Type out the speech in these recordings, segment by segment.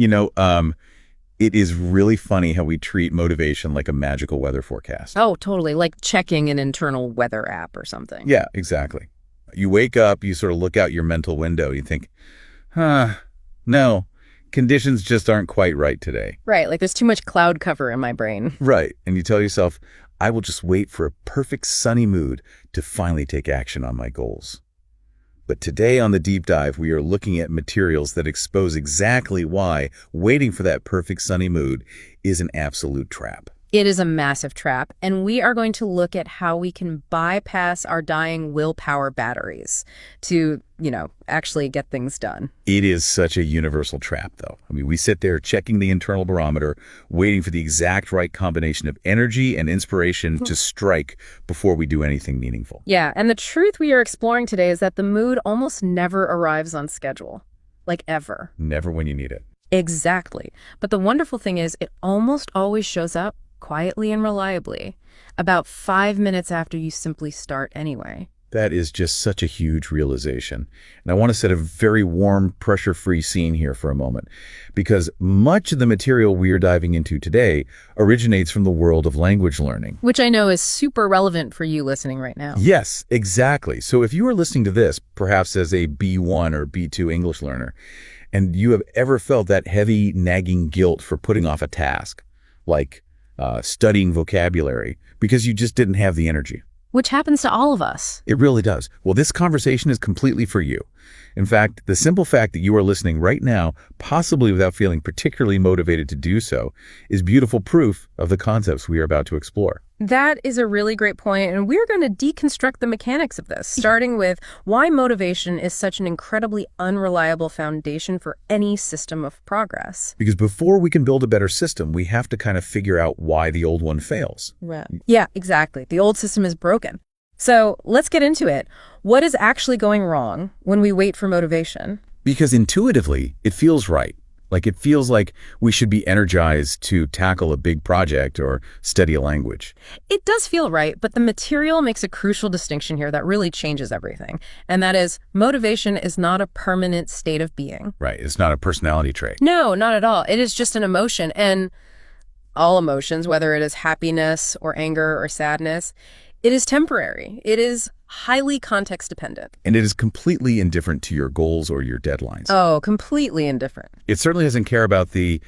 You know, it is really funny how we treat motivation like a magical weather forecast. Oh, totally. Like checking an internal weather app or something. Yeah, exactly. You wake up, you sort of look out your mental window, you think, no, conditions just aren't quite right today. Right, like there's too much cloud cover in my brain. Right, and you tell yourself, I will just wait for a perfect sunny mood to finally take action on my goals. But today on the Deep Dive, we are looking at materials that expose exactly why waiting for that perfect sunny mood is an absolute trap. It is a massive trap, and we are going to look at how we can bypass our dying willpower batteries to, actually get things done. It is such a universal trap, though. I mean, we sit there checking the internal barometer, waiting for the exact right combination of energy and inspiration to strike before we do anything meaningful. Yeah, and the truth we are exploring today is that the mood almost never arrives on schedule. Like ever. Never when you need it. Exactly. But the wonderful thing is it almost always shows up quietly and reliably, about 5 minutes after you simply start anyway. That is just such a huge realization. And I want to set a very warm, pressure-free scene here for a moment, because much of the material we are diving into today originates from the world of language learning. Which I know is super relevant for you listening right now. Yes, exactly. So if you are listening to this, perhaps as a B1 or B2 English learner, and you have ever felt that heavy, nagging guilt for putting off a task, like studying vocabulary, because you just didn't have the energy. Which happens to all of us. It really does. Well, this conversation is completely for you. In fact, the simple fact that you are listening right now, possibly without feeling particularly motivated to do so, is beautiful proof of the concepts we are about to explore. That is a really great point, and we're going to deconstruct the mechanics of this, starting with why motivation is such an incredibly unreliable foundation for any system of progress. Because before we can build a better system, we have to kind of figure out why the old one fails. Right. Yeah, exactly. The old system is broken. So let's get into it. What is actually going wrong when we wait for motivation? Because intuitively, it feels right. Like it feels like we should be energized to tackle a big project or study a language. It does feel right, but the material makes a crucial distinction here that really changes everything. And that is, motivation is not a permanent state of being. Right. It's not a personality trait. No, not at all. It is just an emotion. And all emotions, whether it is happiness or anger or sadness, it is temporary. It is highly context dependent. And it is completely indifferent to your goals or your deadlines. Oh, completely indifferent. It certainly doesn't care about the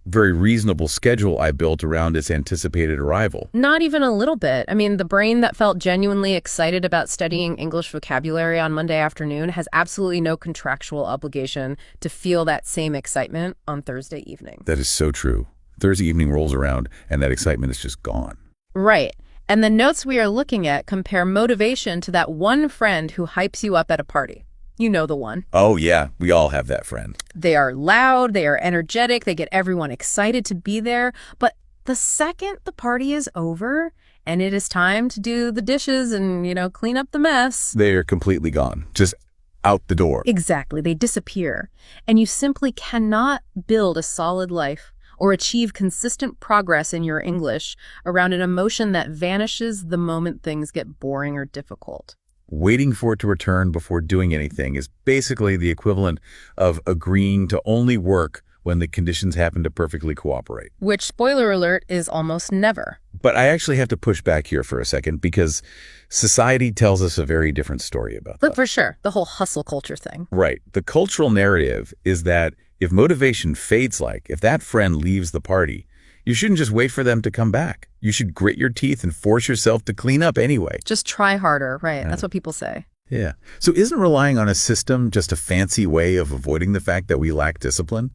very reasonable schedule I built around its anticipated arrival. Not even a little bit. I mean, the brain that felt genuinely excited about studying English vocabulary on Monday afternoon has absolutely no contractual obligation to feel that same excitement on Thursday evening. That is so true. Thursday evening rolls around and that excitement is just gone. Right. And the notes we are looking at compare motivation to that one friend who hypes you up at a party. You know the one. Oh, yeah. We all have that friend. They are loud, they are energetic, they get everyone excited to be there. But the second the party is over and it is time to do the dishes and, clean up the mess, they are completely gone. Just out the door. Exactly. They disappear. And you simply cannot build a solid life or achieve consistent progress in your English around an emotion that vanishes the moment things get boring or difficult. Waiting for it to return before doing anything is basically the equivalent of agreeing to only work when the conditions happen to perfectly cooperate. Which, spoiler alert, is almost never. But I actually have to push back here for a second because society tells us a very different story about that. For sure. The whole hustle culture thing. Right. The cultural narrative is that if motivation fades, if that friend leaves the party, you shouldn't just wait for them to come back. You should grit your teeth and force yourself to clean up anyway. Just try harder, right? That's what people say. Yeah. So isn't relying on a system just a fancy way of avoiding the fact that we lack discipline?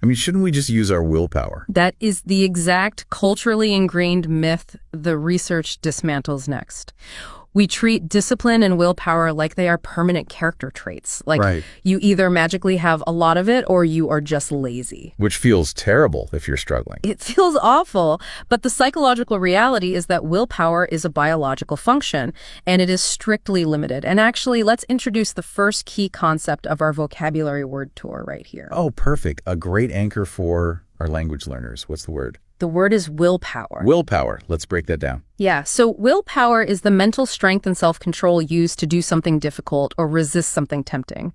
I mean, shouldn't we just use our willpower? That is the exact culturally ingrained myth the research dismantles next. We treat discipline and willpower like they are permanent character traits. Like you either magically have a lot of it or you are just lazy. Which feels terrible if you're struggling. It feels awful. But the psychological reality is that willpower is a biological function and it is strictly limited. And actually, let's introduce the first key concept of our vocabulary word tour right here. Oh, perfect. A great anchor for our language learners? What's the word? The word is willpower. Willpower. Let's break that down. Yeah, so willpower is the mental strength and self-control used to do something difficult or resist something tempting.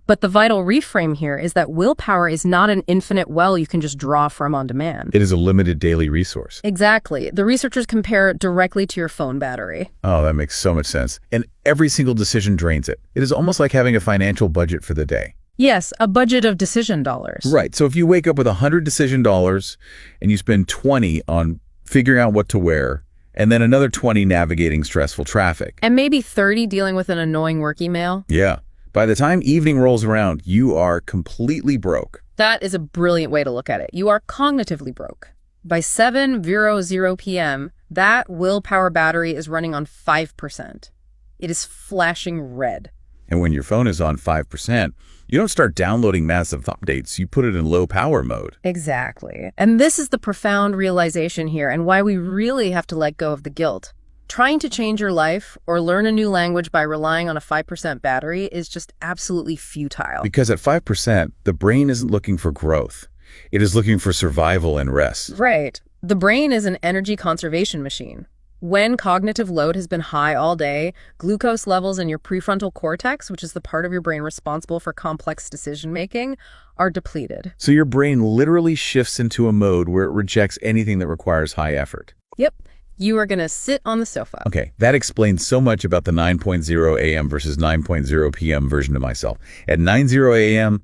But the vital reframe here is that willpower is not an infinite well you can just draw from on demand. It is a limited daily resource. Exactly. The researchers compare it directly to your phone battery. Oh, that makes so much sense. And every single decision drains it. It is almost like having a financial budget for the day. Yes, a budget of decision dollars. Right. So if you wake up with $100 decision dollars and you spend 20 on figuring out what to wear, and then another 20 navigating stressful traffic. And maybe 30 dealing with an annoying work email. Yeah. By the time evening rolls around, you are completely broke. That is a brilliant way to look at it. You are cognitively broke. By 7:00 p.m., that willpower battery is running on 5%. It is flashing red. And when your phone is on 5%, you don't start downloading massive updates. You put it in low power mode. Exactly. And this is the profound realization here and why we really have to let go of the guilt. Trying to change your life or learn a new language by relying on a 5% battery is just absolutely futile. Because at 5%, the brain isn't looking for growth. It is looking for survival and rest. Right. The brain is an energy conservation machine. When cognitive load has been high all day, glucose levels in your prefrontal cortex, which is the part of your brain responsible for complex decision-making, are depleted. So your brain literally shifts into a mode where it rejects anything that requires high effort. Yep. You are going to sit on the sofa. Okay, that explains so much about the 9:00 a.m. versus 9:00 p.m. version of myself. At 9:00 a.m.,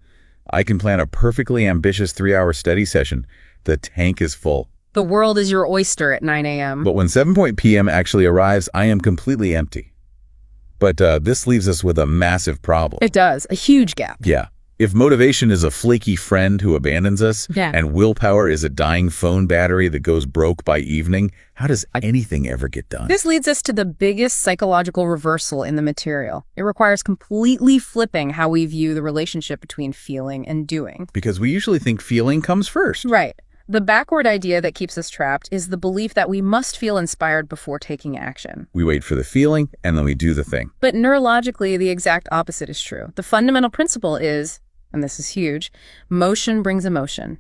I can plan a perfectly ambitious 3-hour study session. The tank is full. The world is your oyster at 9 a.m. But when 7 p.m. actually arrives, I am completely empty. But this leaves us with a massive problem. It does. A huge gap. Yeah. If motivation is a flaky friend who abandons us, and willpower is a dying phone battery that goes broke by evening, how does anything ever get done? This leads us to the biggest psychological reversal in the material. It requires completely flipping how we view the relationship between feeling and doing. Because we usually think feeling comes first. Right. The backward idea that keeps us trapped is the belief that we must feel inspired before taking action. We wait for the feeling, and then we do the thing. But neurologically, the exact opposite is true. The fundamental principle is, and this is huge, motion brings emotion.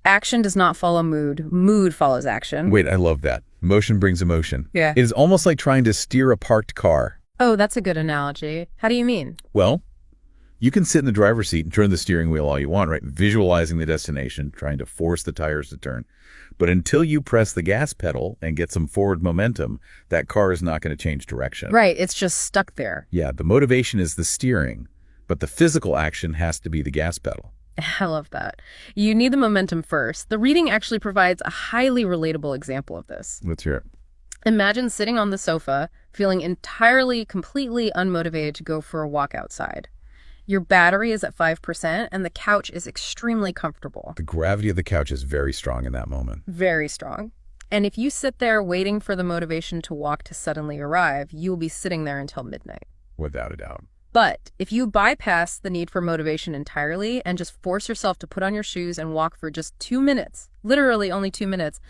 Action does not follow mood. Mood follows action. Wait, I love that. Motion brings emotion. Yeah. It is almost like trying to steer a parked car. Oh, that's a good analogy. How do you mean? Well, you can sit in the driver's seat and turn the steering wheel all you want, right? Visualizing the destination, trying to force the tires to turn. But until you press the gas pedal and get some forward momentum, that car is not going to change direction. Right, it's just stuck there. Yeah, the motivation is the steering, but the physical action has to be the gas pedal. I love that. You need the momentum first. The reading actually provides a highly relatable example of this. Let's hear it. Imagine sitting on the sofa, feeling entirely, completely unmotivated to go for a walk outside. Your battery is at 5%, and the couch is extremely comfortable. The gravity of the couch is very strong in that moment. Very strong. And if you sit there waiting for the motivation to walk to suddenly arrive, you will be sitting there until midnight. Without a doubt. But if you bypass the need for motivation entirely and just force yourself to put on your shoes and walk for just 2 minutes, literally only 2 minutes,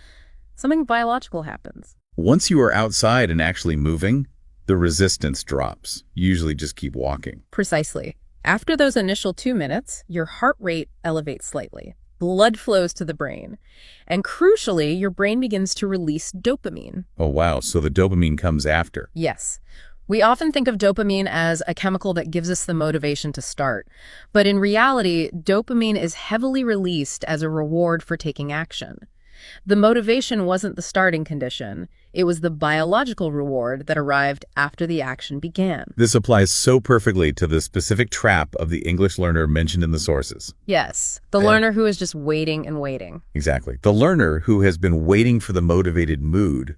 something biological happens. Once you are outside and actually moving, the resistance drops. You usually just keep walking. Precisely. After those initial 2 minutes, your heart rate elevates slightly. Blood flows to the brain. And crucially, your brain begins to release dopamine. Oh, wow. So the dopamine comes after. Yes. We often think of dopamine as a chemical that gives us the motivation to start. But in reality, dopamine is heavily released as a reward for taking action. The motivation wasn't the starting condition. It was the biological reward that arrived after the action began. This applies so perfectly to the specific trap of the English learner mentioned in the sources. Yes, the learner who is just waiting and waiting. Exactly. The learner who has been waiting for the motivated mood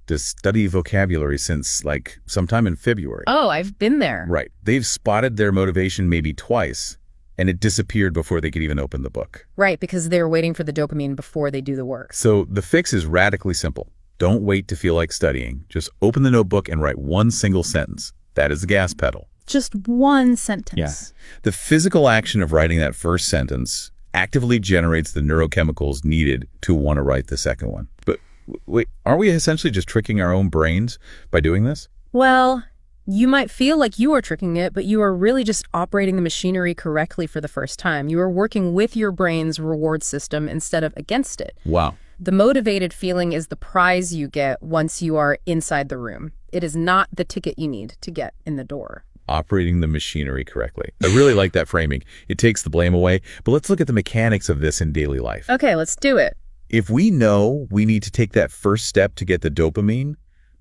to study vocabulary since, like, sometime in February. Oh, I've been there. Right. They've spotted their motivation maybe twice, and it disappeared before they could even open the book. Right, because they're waiting for the dopamine before they do the work. So the fix is radically simple. Don't wait to feel like studying. Just open the notebook and write one single sentence. That is the gas pedal. Just one sentence. Yeah. The physical action of writing that first sentence actively generates the neurochemicals needed to want to write the second one. But wait, aren't we essentially just tricking our own brains by doing this? Well, You might feel like you are tricking it, but you are really just operating the machinery correctly for the first time. You are working with your brain's reward system instead of against it. Wow. The motivated feeling is the prize you get once you are inside the room. It is not the ticket you need to get in the door. Operating the machinery correctly. I really like that framing. It takes the blame away. But let's look at the mechanics of this in daily life. Okay, let's do it. If we know we need to take that first step to get the dopamine,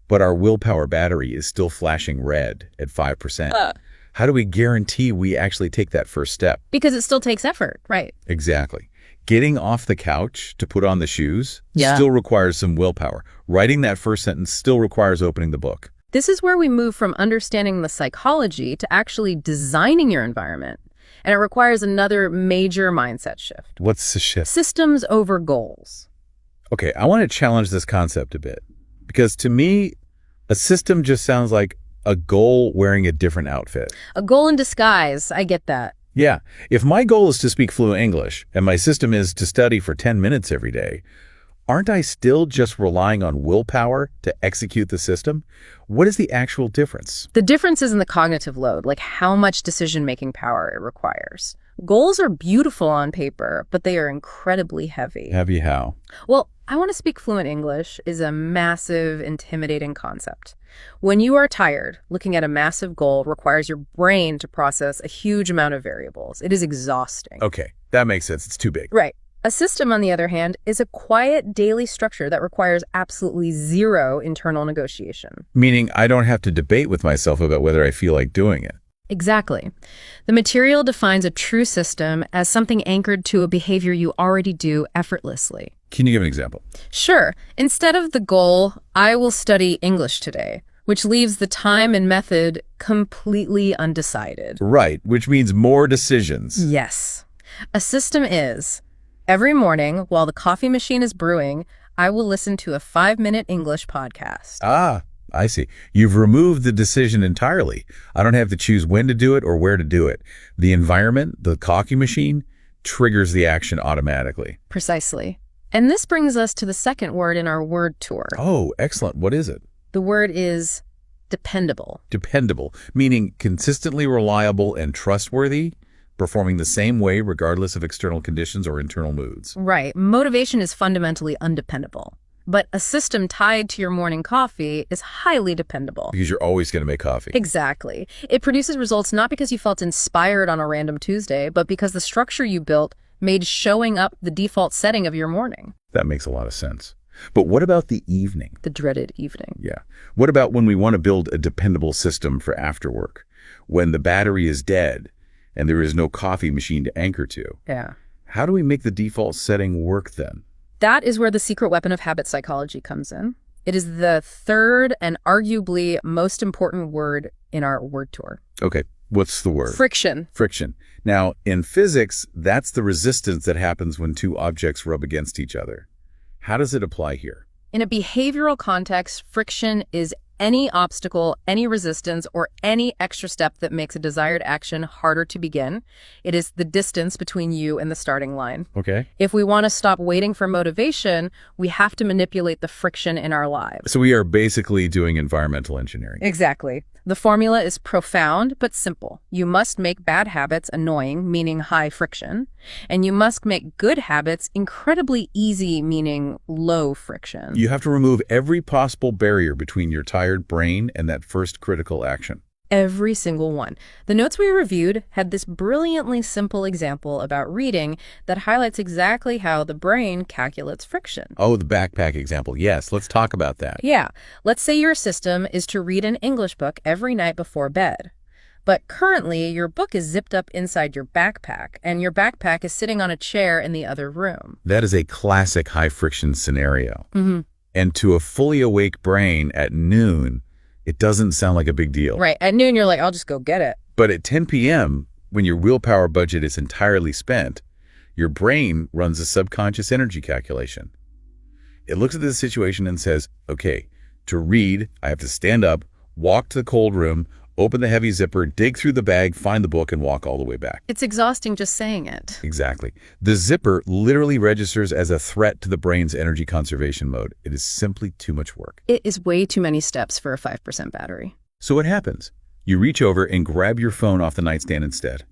but our willpower battery is still flashing red at 5%, how do we guarantee we actually take that first step? Because it still takes effort, right? Exactly. Getting off the couch to put on the shoes still requires some willpower. Writing that first sentence still requires opening the book. This is where we move from understanding the psychology to actually designing your environment. And it requires another major mindset shift. What's the shift? Systems over goals. Okay, I want to challenge this concept a bit. Because to me, a system just sounds like a goal wearing a different outfit. A goal in disguise. I get that. Yeah. If my goal is to speak fluent English and my system is to study for 10 minutes every day, aren't I still just relying on willpower to execute the system? What is the actual difference? The difference is in the cognitive load, like how much decision-making power it requires. Goals are beautiful on paper, but they are incredibly heavy. Heavy how? Well, I want to speak fluent English is a massive, intimidating concept. When you are tired, looking at a massive goal requires your brain to process a huge amount of variables. It is exhausting. Okay, that makes sense. It's too big. Right. A system, on the other hand, is a quiet daily structure that requires absolutely zero internal negotiation. Meaning I don't have to debate with myself about whether I feel like doing it. Exactly. The material defines a true system as something anchored to a behavior you already do effortlessly. Can you give an example? Sure. Instead of the goal, I will study English today, which leaves the time and method completely undecided. Right, which means more decisions. Yes. A system is, every morning while the coffee machine is brewing, I will listen to a 5-minute English podcast. Ah, I see. You've removed the decision entirely. I don't have to choose when to do it or where to do it. The environment, the coffee machine, triggers the action automatically. Precisely. And this brings us to the second word in our word tour. Oh, excellent. What is it? The word is dependable. Dependable, meaning consistently reliable and trustworthy, performing the same way regardless of external conditions or internal moods. Right. Motivation is fundamentally undependable. But a system tied to your morning coffee is highly dependable. Because you're always going to make coffee. Exactly. It produces results not because you felt inspired on a random Tuesday, but because the structure you built made showing up the default setting of your morning. That makes a lot of sense. But what about the evening? The dreaded evening. Yeah. What about when we want to build a dependable system for after work? When the battery is dead and there is no coffee machine to anchor to? Yeah. How do we make the default setting work then? That is where the secret weapon of habit psychology comes in. It is the third and arguably most important word in our word tour. Okay. What's the word? Friction. Friction. Now, in physics, that's the resistance that happens when two objects rub against each other. How does it apply here? In a behavioral context, friction is any obstacle, any resistance, or any extra step that makes a desired action harder to begin. It is the distance between you and the starting line. Okay. If we want to stop waiting for motivation, we have to manipulate the friction in our lives. So we are basically doing environmental engineering. Exactly. The formula is profound but simple. You must make bad habits annoying, meaning high friction, and you must make good habits incredibly easy, meaning low friction. You have to remove every possible barrier between your tired brain and that first critical action. Every single one. The notes we reviewed had this brilliantly simple example about reading that highlights exactly how the brain calculates friction. Oh, the backpack example. Yes, let's talk about that. Yeah. Let's say your system is to read an English book every night before bed. But currently, your book is zipped up inside your backpack, and your backpack is sitting on a chair in the other room. That is a classic high-friction scenario. Mm-hmm. And to a fully awake brain at noon, it doesn't sound like a big deal. Right. At noon, you're like, I'll just go get it. But at 10 p.m., when your willpower budget is entirely spent, your brain runs a subconscious energy calculation. It looks at this situation and says, okay, to read, I have to stand up, walk to the cold room, open the heavy zipper, dig through the bag, find the book, and walk all the way back. It's exhausting just saying it. Exactly. The zipper literally registers as a threat to the brain's energy conservation mode. It is simply too much work. It is way too many steps for a 5% battery. So what happens? You reach over and grab your phone off the nightstand instead.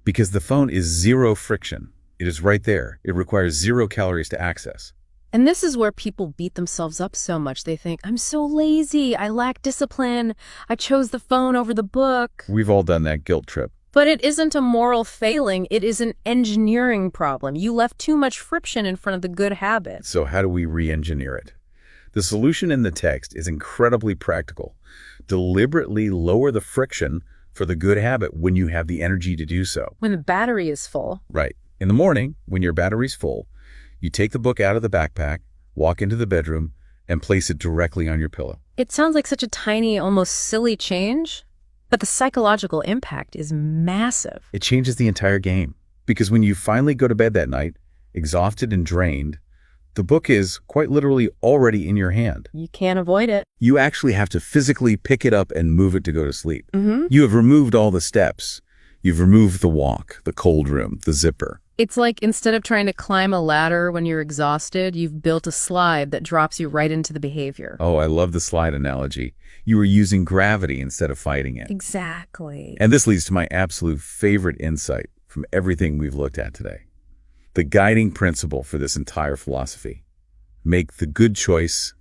Because the phone is zero friction. It is right there. It requires 0 calories to access. And this is where people beat themselves up so much. They think, I'm so lazy, I lack discipline, I chose the phone over the book. We've all done that guilt trip. But it isn't a moral failing, it is an engineering problem. You left too much friction in front of the good habit. So how do we re-engineer it? The solution in the text is incredibly practical. Deliberately lower the friction for the good habit when you have the energy to do so. When the battery is full. Right. In the morning, when your battery's full, you take the book out of the backpack, walk into the bedroom, and place it directly on your pillow. It sounds like such a tiny, almost silly change, but the psychological impact is massive. It changes the entire game. Because when you finally go to bed that night, exhausted and drained, the book is quite literally already in your hand. You can't avoid it. You actually have to physically pick it up and move it to go to sleep. Mm-hmm. You have removed all the steps. You've removed the walk, the cold room, the zipper. It's like instead of trying to climb a ladder when you're exhausted, you've built a slide that drops you right into the behavior. Oh, I love the slide analogy. You were using gravity instead of fighting it. Exactly. And this leads to my absolute favorite insight from everything we've looked at today. The guiding principle for this entire philosophy. Make the good choice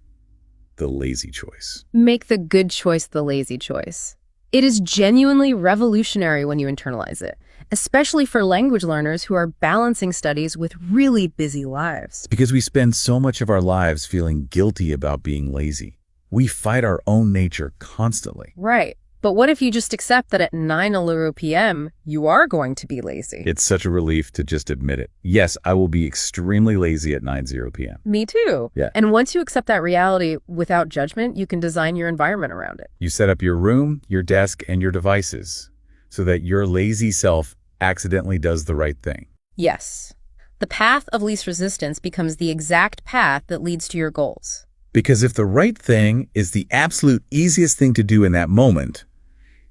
the lazy choice. Make the good choice the lazy choice. It is genuinely revolutionary when you internalize it, especially for language learners who are balancing studies with really busy lives. Because we spend so much of our lives feeling guilty about being lazy. We fight our own nature constantly. Right. But what if you just accept that at 9:00 p.m., you are going to be lazy? It's such a relief to just admit it. Yes, I will be extremely lazy at 9:00 p.m. Me too. Yeah. And once you accept that reality without judgment, you can design your environment around it. You set up your room, your desk, and your devices so that your lazy self accidentally does the right thing. Yes. The path of least resistance becomes the exact path that leads to your goals. Because if the right thing is the absolute easiest thing to do in that moment,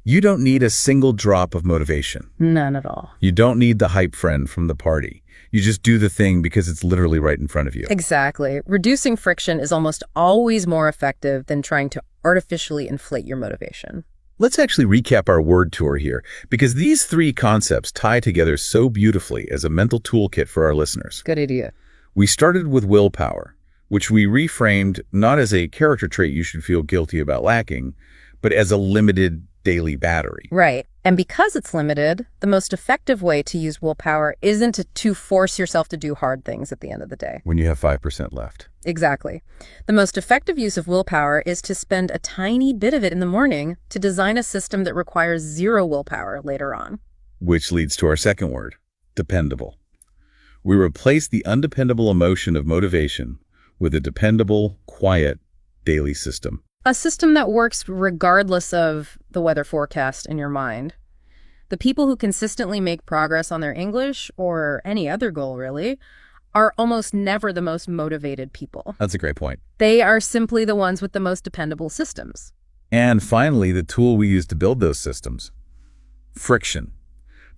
you don't need a single drop of motivation. None at all. You don't need the hype friend from the party. You just do the thing because it's literally right in front of you. Exactly. Reducing friction is almost always more effective than trying to artificially inflate your motivation. Let's actually recap our word tour here, because these 3 concepts tie together so beautifully as a mental toolkit for our listeners. Good idea. We started with willpower, which we reframed not as a character trait you should feel guilty about lacking, but as a limited daily battery. Right. And because it's limited, the most effective way to use willpower isn't to force yourself to do hard things at the end of the day. When you have 5% left. Exactly. The most effective use of willpower is to spend a tiny bit of it in the morning to design a system that requires 0 willpower later on. Which leads to our second word, dependable. We replace the undependable emotion of motivation with a dependable, quiet, daily system. A system that works regardless of the weather forecast in your mind. The people who consistently make progress on their English, or any other goal really, are almost never the most motivated people. That's a great point. They are simply the ones with the most dependable systems. And finally, the tool we use to build those systems. Friction.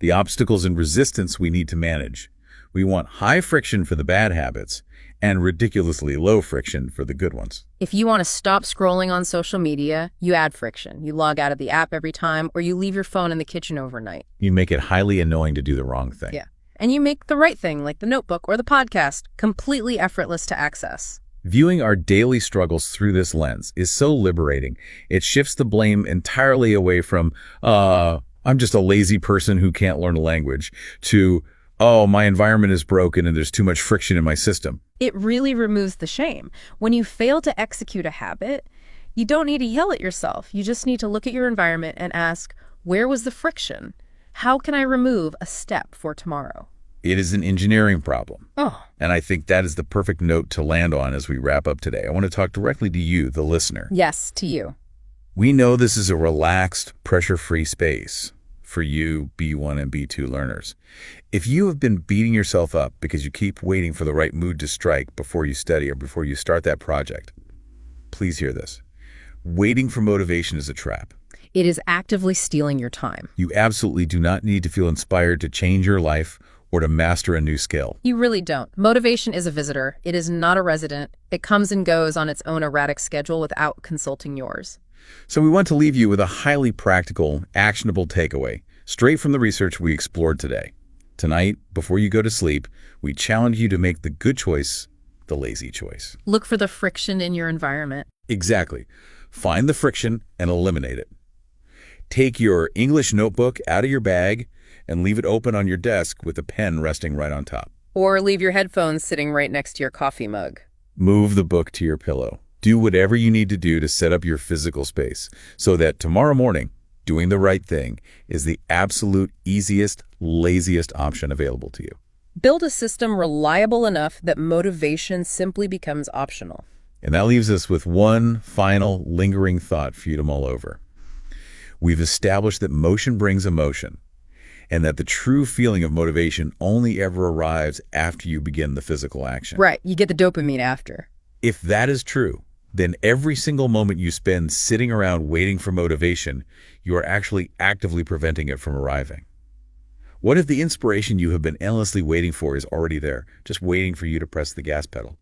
The obstacles and resistance we need to manage. We want high friction for the bad habits and ridiculously low friction for the good ones. If you want to stop scrolling on social media, you add friction. You log out of the app every time, or you leave your phone in the kitchen overnight. You make it highly annoying to do the wrong thing. Yeah. And you make the right thing, like the notebook or the podcast, completely effortless to access. Viewing our daily struggles through this lens is so liberating. It shifts the blame entirely away from, I'm just a lazy person who can't learn a language, to, oh, my environment is broken and there's too much friction in my system. It really removes the shame. When you fail to execute a habit, you don't need to yell at yourself. You just need to look at your environment and ask, where was the friction? How can I remove a step for tomorrow? It is an engineering problem. Oh. And I think that is the perfect note to land on as we wrap up today. I want to talk directly to you, the listener. Yes, to you. We know this is a relaxed, pressure-free space for you B1 and B2 learners. If you have been beating yourself up because you keep waiting for the right mood to strike before you study or before you start that project, please hear this. Waiting for motivation is a trap. It is actively stealing your time. You absolutely do not need to feel inspired to change your life or to master a new skill. You really don't. Motivation is a visitor. It is not a resident. It comes and goes on its own erratic schedule without consulting yours. So we want to leave you with a highly practical, actionable takeaway, straight from the research we explored today. Tonight, before you go to sleep, we challenge you to make the good choice the lazy choice. Look for the friction in your environment. Exactly. Find the friction and eliminate it. Take your English notebook out of your bag and leave it open on your desk with a pen resting right on top. Or leave your headphones sitting right next to your coffee mug. Move the book to your pillow. Do whatever you need to do to set up your physical space so that tomorrow morning, doing the right thing is the absolute easiest, laziest option available to you. Build a system reliable enough that motivation simply becomes optional. And that leaves us with one final lingering thought for you to mull over. We've established that motion brings emotion, and that the true feeling of motivation only ever arrives after you begin the physical action. Right, you get the dopamine after. If that is true, then every single moment you spend sitting around waiting for motivation, you are actually actively preventing it from arriving. What if the inspiration you have been endlessly waiting for is already there, just waiting for you to press the gas pedal?